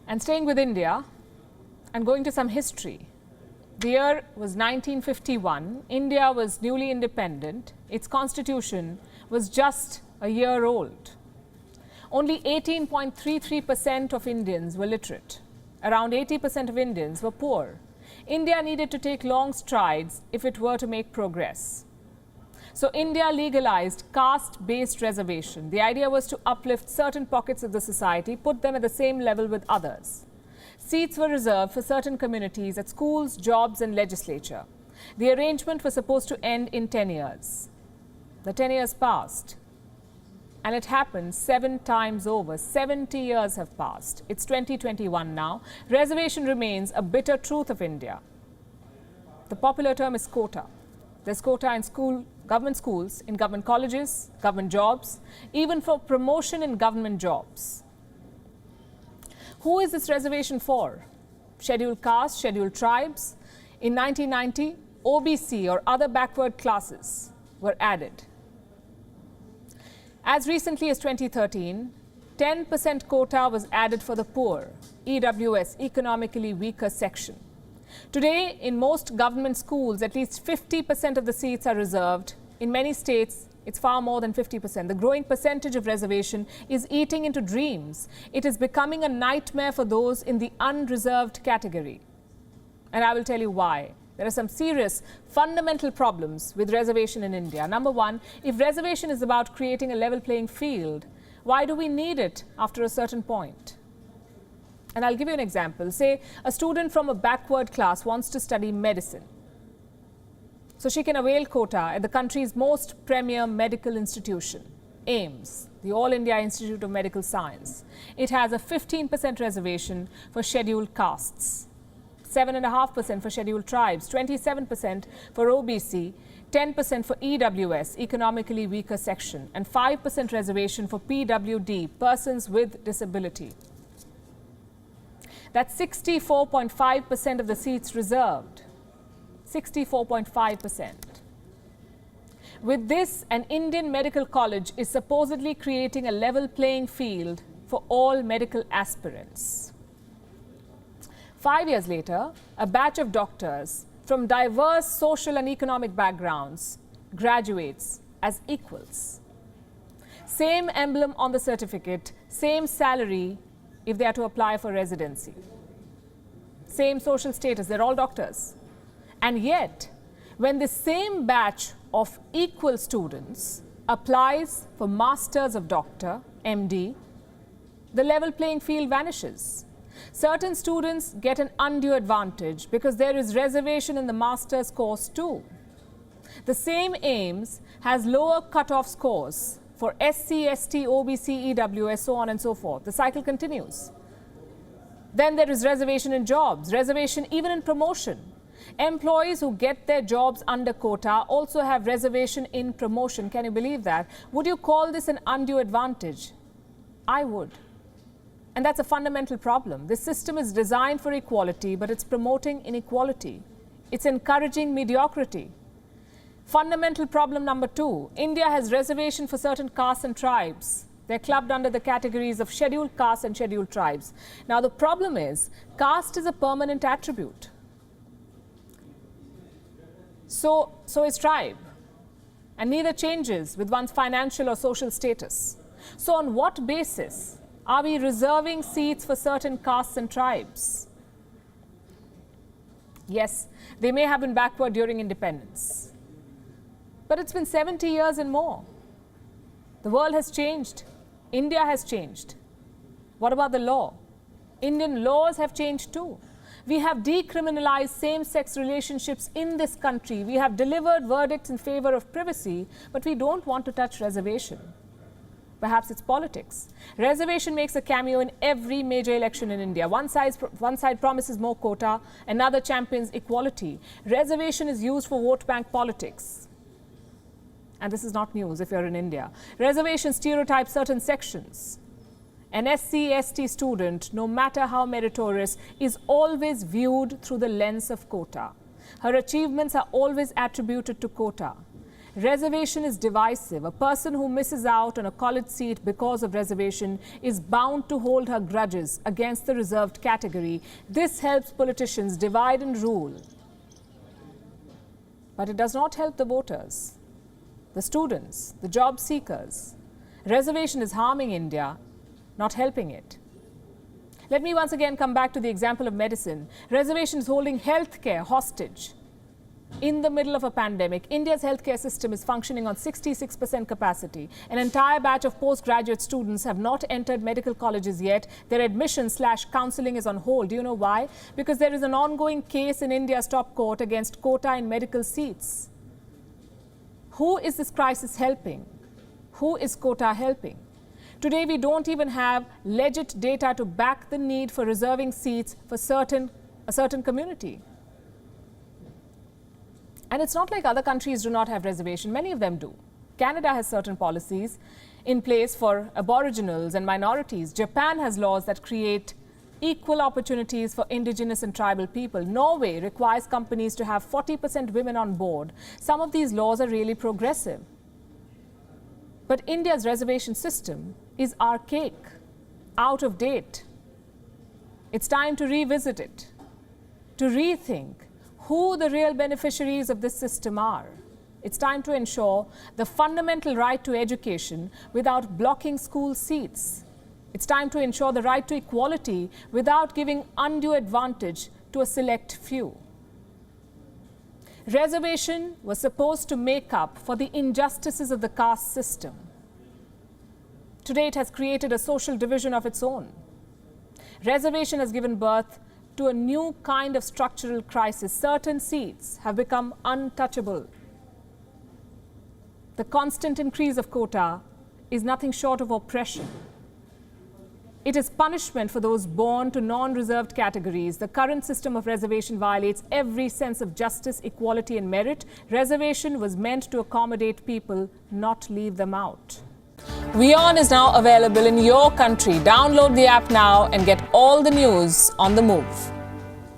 And staying with India and going to some history. The year was 1951. India was newly independent. Its constitution was just a year old. Only 18.33% of Indians were literate. Around 80% of Indians were poor. India needed to take long strides if it were to make progress. So India legalized caste-based reservation. The idea was to uplift certain pockets of the society, put them at the same level with others. Seats were reserved for certain communities at schools, jobs and legislature. The arrangement was supposed to end in 10 years. The 10 years passed. And it happened 7 times over. 70 years have passed. It's 2021 now. Reservation remains a bitter truth of India. The popular term is quota. There's quota in government schools, in government colleges, government jobs, even for promotion in government jobs. Who is this reservation for? Scheduled castes, scheduled tribes. In 1990, OBC or other backward classes were added. As recently as 2013, 10% quota was added for the poor, EWS, economically weaker section. Today, in most government schools, at least 50% of the seats are reserved. In many states, it's far more than 50%. The growing percentage of reservation is eating into dreams. It is becoming a nightmare for those in the unreserved category. And I will tell you why. There are some serious fundamental problems with reservation in India. Number one, if reservation is about creating a level playing field, why do we need it after a certain point? And I'll give you an example. Say a student from a backward class wants to study medicine. So she can avail quota at the country's most premier medical institution, AIIMS, the All India Institute of Medical Science. It has a 15% reservation for scheduled castes, 7.5% for scheduled tribes, 27% for OBC, 10% for EWS, economically weaker section, and 5% reservation for PWD, persons with disability. That's 64.5% of the seats reserved. 64.5%. With this, an Indian medical college is supposedly creating a level playing field for all medical aspirants. 5 years later, a batch of doctors from diverse social and economic backgrounds graduates as equals. Same emblem on the certificate, same salary if they are to apply for residency. Same social status, they're all doctors. And yet, when the same batch of equal students applies for Masters of Doctor, MD, the level playing field vanishes. Certain students get an undue advantage because there is reservation in the master's course too. The same AIIMS has lower cutoff scores for SC, ST, OBC, EWS, so on and so forth. The cycle continues. Then there is reservation in jobs, reservation even in promotion. Employees who get their jobs under quota also have reservation in promotion. Can you believe that? Would you call this an undue advantage? I would. And that's a fundamental problem. This system is designed for equality, but it's promoting inequality. It's encouraging mediocrity. Fundamental problem number 2, India has reservation for certain castes and tribes. They're clubbed under the categories of scheduled castes and scheduled tribes. Now the problem is, caste is a permanent attribute. So is tribe, and neither changes with one's financial or social status. So on what basis are we reserving seats for certain castes and tribes? Yes, they may have been backward during independence, but it's been 70 years and more. The world has changed. India has changed. What about the law? Indian laws have changed too. We have decriminalized same-sex relationships in this country. We have delivered verdicts in favor of privacy, but we don't want to touch reservation. Perhaps it's politics. Reservation makes a cameo in every major election in India. One side promises more quota, another champions equality. Reservation is used for vote bank politics. And this is not news if you're in India. Reservation stereotypes certain sections. An SC, ST student, no matter how meritorious, is always viewed through the lens of quota. Her achievements are always attributed to quota. Reservation is divisive. A person who misses out on a college seat because of reservation is bound to hold her grudges against the reserved category. This helps politicians divide and rule. But it does not help the voters, the students, the job seekers. Reservation is harming India, not helping it. Let me once again come back to the example of medicine. Reservation is holding healthcare hostage. In the middle of a pandemic, India's healthcare system is functioning on 66% capacity. An entire batch of postgraduate students have not entered medical colleges yet. Their admission/counseling is on hold. Do you know why? Because there is an ongoing case in India's top court against quota in medical seats. Who is this crisis helping? Who is quota helping? Today, we don't even have legit data to back the need for reserving seats for a certain community. And it's not like other countries do not have reservation. Many of them do. Canada has certain policies in place for aboriginals and minorities. Japan has laws that create equal opportunities for indigenous and tribal people. Norway requires companies to have 40% women on board. Some of these laws are really progressive. But India's reservation system is archaic, out of date. It's time to revisit it, to rethink who the real beneficiaries of this system are. It's time to ensure the fundamental right to education without blocking school seats. It's time to ensure the right to equality without giving undue advantage to a select few. Reservation was supposed to make up for the injustices of the caste system. Today, it has created a social division of its own. Reservation has given birth to a new kind of structural crisis. Certain seats have become untouchable. The constant increase of quota is nothing short of oppression. It is punishment for those born to non-reserved categories. The current system of reservation violates every sense of justice, equality, and merit. Reservation was meant to accommodate people, not leave them out. WION is now available in your country. Download the app now and get all the news on the move.